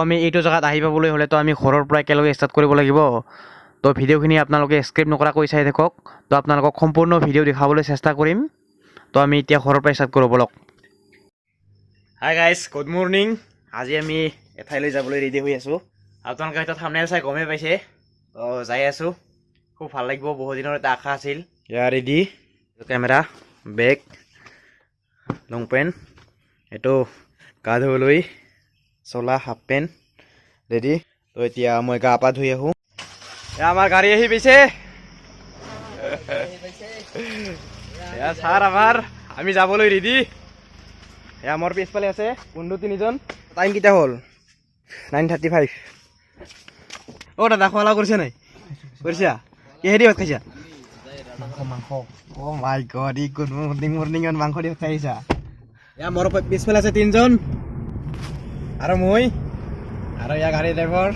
আমি এইটো জেগাত আহি পাবলৈ হ'লে তো আমি ঘৰৰ পৰা একেলগে ষ্টাৰ্ট কৰিব লাগিব। তো ভিডিঅ'খিনি আপোনালোকে স্ক্ৰিপ্ট নকৰাকৈ চাই থাকক। তো আপোনালোকক সম্পূৰ্ণ ভিডিঅ' দেখাবলৈ চেষ্টা কৰিম। তো আমি এতিয়া ঘৰৰ পৰা ষ্টাৰ্ট কৰোঁ বলক। Hi guys, good morning. আজি আমি এঠাইলৈ যাবলৈ ৰেডি হৈ আছোঁ। আপোনালোকে হয়তো থাম্বনেইল চাই গমেই পাইছে। তো যাই আছোঁ, খুব ভাল লাগিব, বহু দিনৰ এটা আশা আছিল। ইয়াৰ ৰেডি, কেমেৰা, বেগ, লং পেণ্ট, এইটো গা ধুবলৈ চলা হাফ পেণ্ট ৰেডি। তো এতিয়া মই গা পা ধুই আহোঁ। আমাৰ গাড়ী আহি পাইছে। ছাৰ আমাৰ, আমি যাবলৈ ৰেডি। এয়া মোৰ পিছফালে আছে বন্ধু তিনিজন। টাইম কেইটা হ'ল? 9:35। অ' দাদা, খোৱা লোৱা কৰিছে নাই? কৰিছা? কিহেদি ভাত খাইছা? মাংস। অ' মাই গড, ই গুড মৰ্ণিঙত মাংস দি ভাত খাই আহিছা। এয়া মোৰ পিছফালে আছে তিনিজন, আৰু মই, আৰু ইয়াৰ গাড়ী ড্ৰাইভাৰ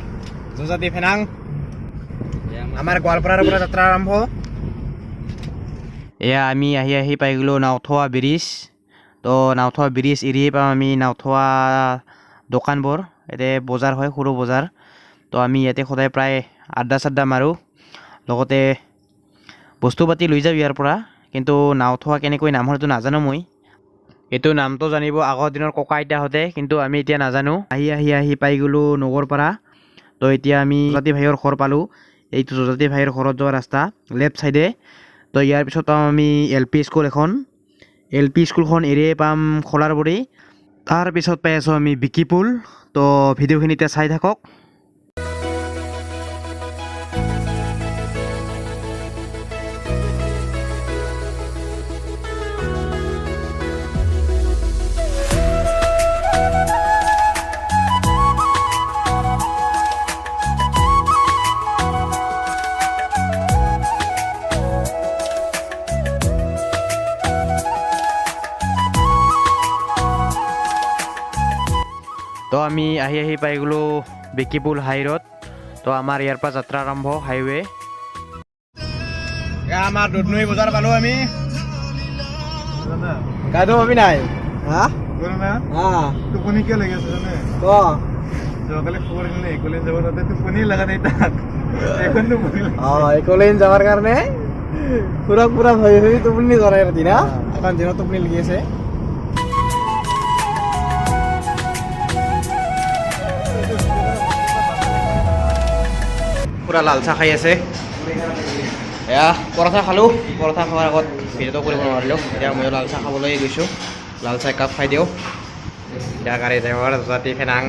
যুজাতি ফেনাং। আমাৰ গোৱালপাৰাৰ পৰা যাত্ৰা আৰম্ভ। এয়া আমি আহি পাই গ'লোঁ নাওথোৱা ব্ৰিজ। তো নাওথোৱা ব্ৰিজ এৰিয়ে পাম আমি নাওথোৱা দোকানবোৰ। ইয়াতে বজাৰ হয়, সৰু বজাৰ। তো আমি ইয়াতে সদায় প্ৰায় আড্ডা চাড্ডা মাৰোঁ, লগতে বস্তু পাতি লৈ যাওঁ ইয়াৰ পৰা। কিন্তু নাওথোৱা কেনেকৈ নাম হ'লেতো নাজানো মই। এইটো নামটো জানিব আগৰ দিনৰ ককা আইতাহঁতে, কিন্তু আমি এতিয়া নাজানো। আহি পাই গ'লোঁ নগৰপাৰা। তো এতিয়া আমি যুজাতি ভাইৰ ঘৰ পালোঁ। এইটো যুজাতি ভাইৰ ঘৰত যোৱা ৰাস্তা, লেফ্ট ছাইডে। তো ইয়াৰ পিছত পাম আমি LP স্কুল এখন। LP স্কুলখন এৰিয়ে পাম খলাৰবৰী। তাৰপিছত পাই আছোঁ আমি বিকিপুল। তো ভিডিঅ'খিনি এতিয়া চাই থাকক। তো আমি আহি পাই গ'লোঁ বিকিপুল হাই ৰোড। তো আমাৰ ইয়াৰ পৰা যাত্ৰা আৰম্ভ, হাইৱে। আমাৰ দুধনৈ বজাৰ পালোঁ আমি। গা ধুব পাবি নাই? টোপনি কিয় লাগি আছে জানে? যোৱাকালি খবৰ দিলে একলেন যাব, তাতে টোপনি লগা নাই তাত। এখন টোপনি একলেন যাবৰ কাৰণে পুৰা ভাবি টোপনি ধৰে ৰাতি না? এখন দিনত টোপনি লাগি আছে। পুৰা লাল চাহ খাই আছে। এয়া পৰঠা খালোঁ। পৰঠা খোৱাৰ আগত ভিডিঅ'টো কৰিব নোৱাৰিলোঁ। এতিয়া ময়ো লাল চাহ খাবলৈ গৈছোঁ। লাল চাহ একাপ খাই দিওঁ। এতিয়া গাড়ী ড্ৰাইভাৰ যুজাতি ফেনাং।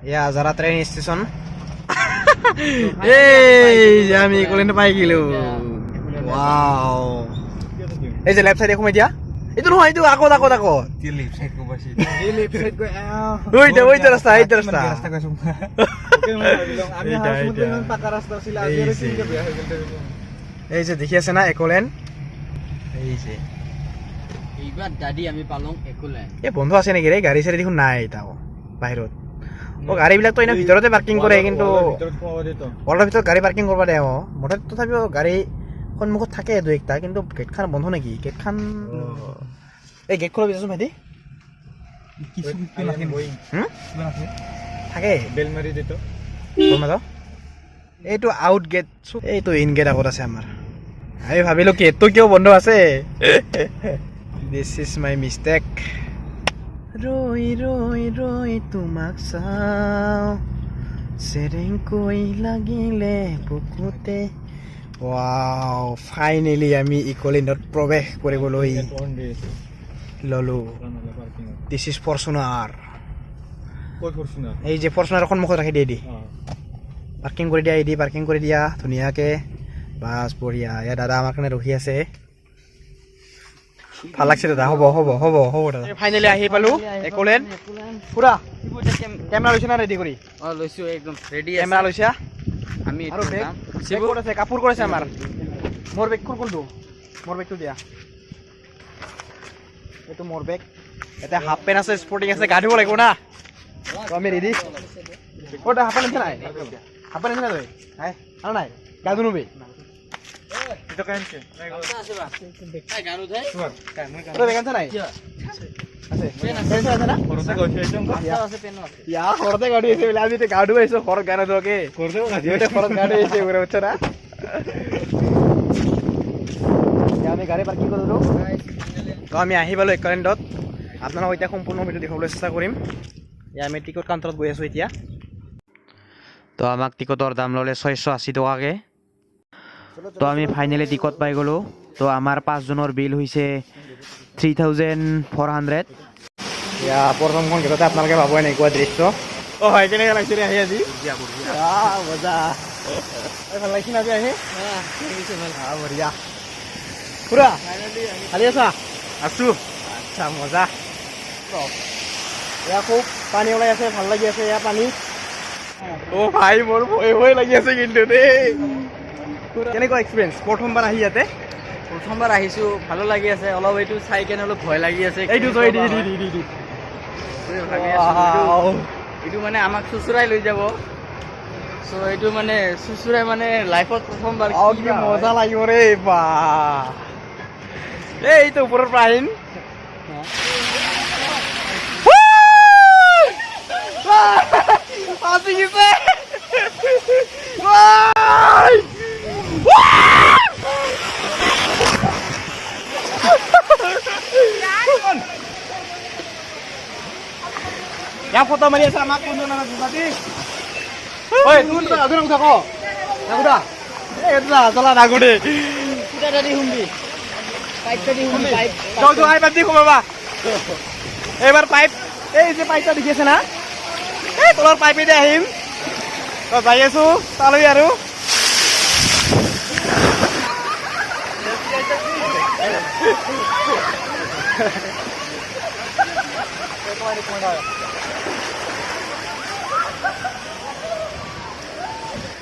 এয়া আজাৰা ট্ৰেইন ষ্টেচন। এই আমি একলেণ্ড পাই গ'লোঁ। ৱাও, এই যে লেফ্ট চাইডে সোমাই দিয়া। এইটো নহয়, এইটো আগত। এইটো ৰাস্তা। এই যে দেখি আছে না একলেণ্ড। এই যে এইবাৰ দাদি আমি পালোঁ একলেণ্ড। এই বন্ধ আছে নেকি ৰে? গাড়ী চাড়ী দেখোন নাই তাও বাহিৰত। গাড়ীবিলাকতো এনে ভিতৰতে পাৰ্কিং কৰে, কিন্তু হলৰ ভিতৰত গাড়ী পাৰ্কিং কৰিব দে। মুঠতে তথাপিও গাড়ী সন্মুখত থাকে দুই একটা, কিন্তু গেটখন বন্ধ নেকি? গেটখন, এই গেট খোলা বিচাৰচোন ভাইটি। থাকে বেলমাৰি দিত এইটো আউট গেট, এইটো ইন গেট আগত আছে আমাৰ। আমি ভাবিলোঁ গেটটো কিয় বন্ধ আছে। This is my mistake. ৰৈ তোমাক চাওঁ, চেৰেংকৈ লাগিলে বুকুতে। ৱাও, ফাইনেলি আমি ইকলেণ্ডত প্ৰৱেশ কৰিবলৈ ল'লোঁ। This is Fortuner. এই যে ফৰ্চুনাৰ সন্মুখত ৰাখি দিয়ে, পাৰ্কিং কৰি দিয়া ধুনীয়াকৈ। বাছ বঢ়িয়া। ইয়াৰ দাদা আমাৰ কাৰণে ৰখি আছে। ভাল লাগছে দাদা। হ'ব দাদা। ফাইনেলি আহি পালোঁ একলেণ্ড। পুৰা কেমেৰা লৈছে না ৰেডি কৰি? লৈছোঁ, একদম ৰেডি। কেমেৰা লৈছা? আমি আৰু বেগ ক'ত আছে? কাপোৰ ক'ত আছে আমাৰ? মোৰ বেগ কোনটো? মোৰ বেগটো দিয়া। এইটো মোৰ বেগ। ইয়াতে হাফ পেণ্ট আছে স্পৰ্টিং আছে গা ধুব লাগিব না তো আমি ৰেডি ক'ত হাফ পেণ্ট আছে নাই হাফ পেণ্ট আছে নাই তই নাই আৰু নাই গা ধুবি itu kan sih তই বেগান নাই আছে পেণ্ট আছে না korosnya gak usah itu ইয়া ঘৰতে গা ধুই আছে বোলে আজি গা ধুই আহিছো ঘৰত গা নোধোৱাকে korosnya gak যিহেতু ঘৰত গা ধুই আহিছে বোলে বুজিছ না আমি গাড়ী পাৰ্কিং কৰিলোঁ তো আমি আহি পালোঁ একলেণ্ডত আপোনালোকক এতিয়া সম্পূৰ্ণ ভিডিঅ' দেখাবলৈ চেষ্টা কৰিম এয়া আমি টিকট কাউণ্টাৰত গৈ আছোঁ এতিয়া তো আমাক টিকটৰ দাম ল'লে 680 টকাকৈ তো আমি ফাইনেলি টিকট পাই গ'লোঁ তো আমাৰ 5 জনৰ বিল হৈছে 3400 এয়া প্ৰথমখন গেটতে আপোনালোকে পাব এনেকুৱা দৃশ্য অঁ হয় কেনেকৈ লাগিছে আহি আজি মজা ভাল লাগিছে আজি আহি বঢ়িয়া পুৰা ভালি আছা asu আচ্ছা মজা এয়া খুব পানী ওলাই আছে ভাল লাগি আছে এয়া পানী অ ভাই মোৰ ভয় ভয় লাগি আছে কিন্তু দেই কেনেকুৱা এক্সপিৰিয়েঞ্চ প্ৰথমবাৰ আহি ইয়াতে প্ৰথমবাৰ আহিছো ভালো লাগি আছে অলপ এইটো চাই কেনে অলপ ভয় লাগি আছে এইটো তই দি ভাবি আছো এইটো মানে আমাক চুচুৰাই লৈ যাব চ' এইটো মানে চুচুৰাই মানে লাইফত প্ৰথমবাৰ কি মজা লাগিব ৰে বা এইটো ওপৰৰ পৰা আহিম ফাঁচি গেছে ইয়াৰ ফটো মাৰি আছে আমাক কোন নাজাতি ঐ তুমি আধুনা উঠা কো নাগুদা এইটো আজলা নাগুদে পুৰা দাদি শুনবি পাইপ দাদি শুনবি পাইপ তো আই পাইপ দি কমাবা এবাৰ পাইপ এই যে পাইপটা দেখি আছে না এই তলৰ পাইপেদি আহিম তো যাই আছো তালৈ আৰু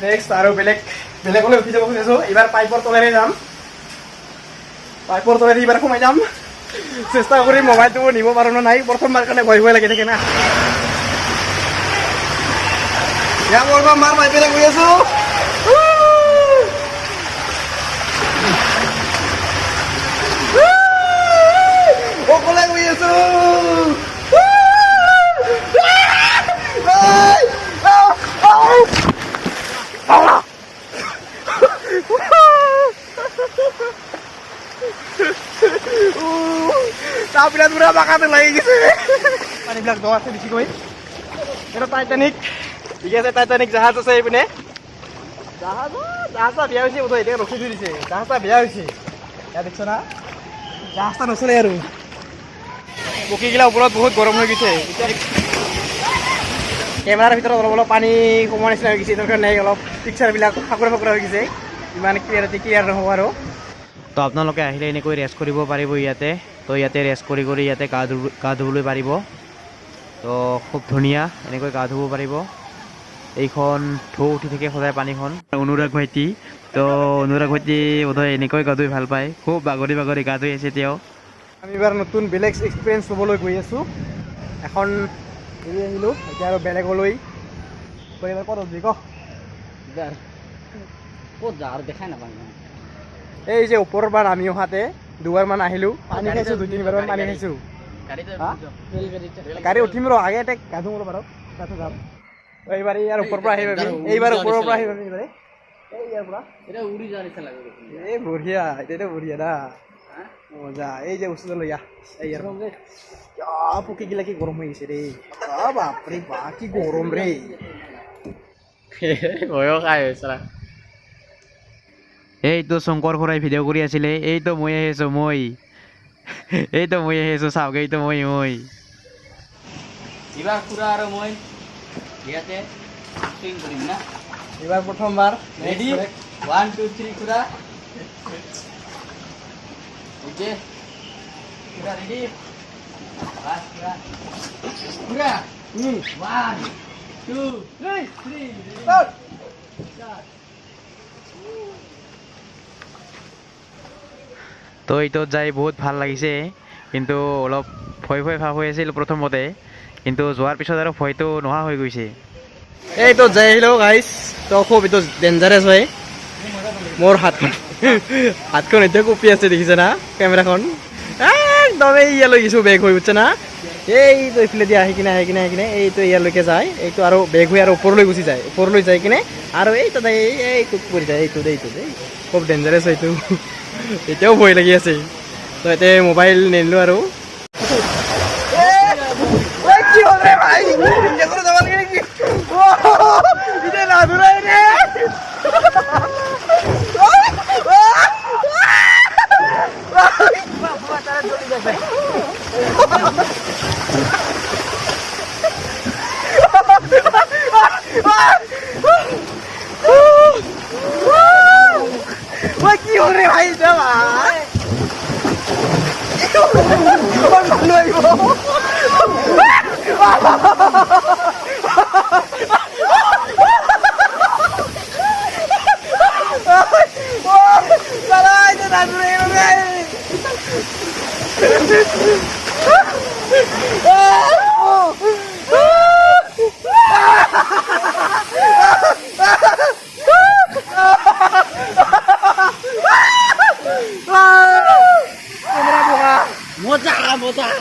নেক্সট আৰু বেলেগলৈ উঠি যাব খুজিছোঁ এইবাৰ পাইপৰ তলেৰে যাম পাইপৰ তলেৰে এইবাৰ সোমাই যাম চেষ্টা কৰি মোবাইলটো নিব পাৰোঁ নে নাই প্ৰথমবাৰ কাৰণে ভয় ভয় লাগি থাকে না ইয়াৰ পৰা মাৰ পাইপেৰে গৈ আছোঁ অকলে গৈ আছোঁ তাৰপিছত পুৰা বাকাতে লাগি গৈছে পানীবিলাক দ আছে বেছিকৈ এইটো টাইটানিক ঠিক আছে টাইটানিক জাহাজ আছে এইপিনে জাহাজটা বেয়া হৈছে বোধহয় এতিয়া ৰখি থৈ দিছে জাহাজটা বেয়া হৈছে এয়া দেখিছ না জাহাজটা নচলে আৰু পকীগিলা ওপৰত বহুত গৰম হৈ গৈছে এতিয়া কেমেৰাৰ ভিতৰত অলপ অলপ পানী সোমোৱাৰ নিচিনা হৈ গৈছে এইটোৰ কাৰণে অলপ পিকচাৰবিলাক ফাকুৰা ফাকুৰা হৈ গৈছে ইমান ক্লিয়াৰ নহ'ব আৰু তো আপোনালোকে আহিলে এনেকৈ ৰেষ্ট কৰিব পাৰিব ইয়াতে তো ইয়াতে ৰেষ্ট কৰি ইয়াতে গা ধুবলৈ পাৰিব তো খুব ধুনীয়া এনেকৈ গা ধুব পাৰিব এইখন ঢৌ উঠি থাকে সদায় পানীখন অনুৰাগ ভাইটি তো অনুৰাগ ভাইটি বোধহয় এনেকৈ গা ধুই ভাল পায় খুব বাগৰি বাগৰি গা ধুই আছে তেওঁ আমি এবাৰ নতুন বেলেগ এক্সপিৰিয়েঞ্চ ল'বলৈ গৈ আছোঁ এখন হেৰি আহিলোঁ এতিয়া আৰু বেলেগলৈ এবাৰ ক'ত হ'বি ক ক'ত যা আৰু দেখাই নাপাওঁ এই যে ওপৰৰ পৰা নামি অহাতে দুবাৰমান আহিলোঁ পানী খাইছোঁ 2-3বাৰমান পানী খাইছোঁ গাড়ী উঠিম ৰ আগে এটা গা ধুম বাৰু তাতে যাম এইবাৰ ইয়াৰ ওপৰৰ পৰা আহিব এইবাৰ ওপৰৰ পৰা আহিব এইবাৰে এই ইয়াৰ পৰা এটা উৰি যোৱাৰ নিচিনা লাগে এই বঢ়িয়া এতিয়াতো বঢ়িয়া না মজা এই যে বস্তুটো লৈ আহ এই ইয়াৰ পকীগিলা কি গৰম হৈ গৈছে ৰে বাপৰে বা কি গৰম ৰে ভয়ো খাই হৈছে এইটো শংকৰ খুৰাই ভিডিঅ' কৰি আছিলে এইটো মই আহিছোঁ চাওক এইটো মই এইবাৰ খুৰা আৰু মই ইয়াতে চুইং কৰিম না এইবাৰ প্ৰথমবাৰ ৰেডি 1 2 3 খুৰা ওকে খুৰা ৰেডি বাস খুৰা 1 2 3 start তো এইটোত যাই বহুত ভাল লাগিছে কিন্তু অলপ ভয় ভয় ভাৱ হৈ আছিল প্ৰথমতে, কিন্তু যোৱাৰ পিছত আৰু ভয়টো নোহোৱা হৈ গৈছে। এইটো যাই আহিলোঁ গাইছ, তো খুব এইটো ডেঞ্জাৰাছ হয়। মোৰ হাতখন এতিয়া কঁপি আছে, দেখিছে না কেমেৰাখন? একদমেই ইয়ালৈ গৈছোঁ বেগ হৈ, বুজিছে না? এইটো এইফালে দি আহি কিনে এইটো ইয়ালৈকে যায়, এইটো আৰু বেগ হৈ আৰু ওপৰলৈ গুচি যায়, ওপৰলৈ যাই কিনে আৰু এইটো এইটো পৰি যায়, এইটো খুব ডেঞ্জাৰাছ হয় এইটো। এতিয়াও ভয় লাগি আছে। তো এতিয়া মোবাইল নিলোঁ আৰু কি হবে ভাই, এখনো যাওয়ার গেলে কি এটা না ধরে রে বাবা তারা চলে যাবে। ওই কি হরে ভাই দেওয়া Mozart.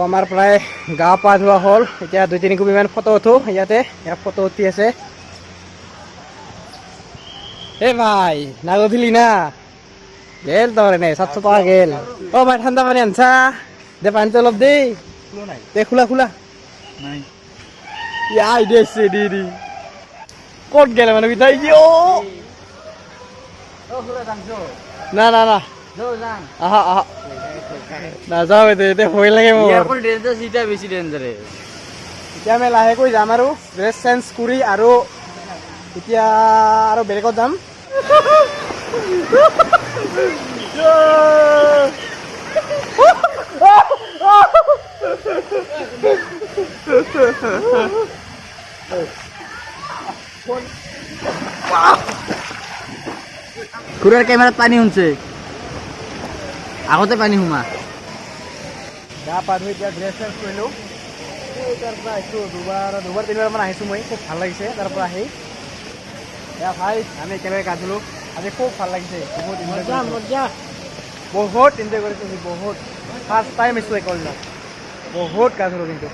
আমাৰ প্ৰায় গা পা ধোৱা হ'ল, এতিয়া 2-3 কপিমান ফটো উঠো ইয়াতে। ইয়াত ফটো উঠি আছে। এ ভাই নাগধিলি না গেল তোর এনে 700 টাকা গেল। ও ভাই ঠান্ডা পানি আনছা দে, পানিতে অলপ দে দে, খোলা নাই ইয়াই দেছে দি ক'ত গেলে মানুহ কেইটা? না না না আহা আহা নাযাওঁ, এতিয়া ভয় লাগে মোৰ। এতিয়া আমি লাহেকৈ যাম আৰু ড্ৰেছ চেঞ্জ কৰি, আৰু এতিয়া আৰু বেলেগত যাম। খুড়াৰ ক্যামেৰাত পানি শুনছে, আগতে পানি সোমা। গা পা ধুই এতিয়া ড্ৰেছ চেঞ্জ কৰিলোঁ। তাৰ পৰা আহিছোঁ দুবাৰ 3বাৰমান আহিছোঁ মই, খুব ভাল লাগিছে তাৰ পৰা আহি। এয়া ভাই আমি একেলগে গা ধুলোঁ, আজি খুব ভাল লাগিছে, বহুত এনজয় কৰিছোঁ, বহুত ফাৰ্ষ্ট টাইম আহিছোঁ একলজাত, বহুত গা ধুলোঁ কিন্তু।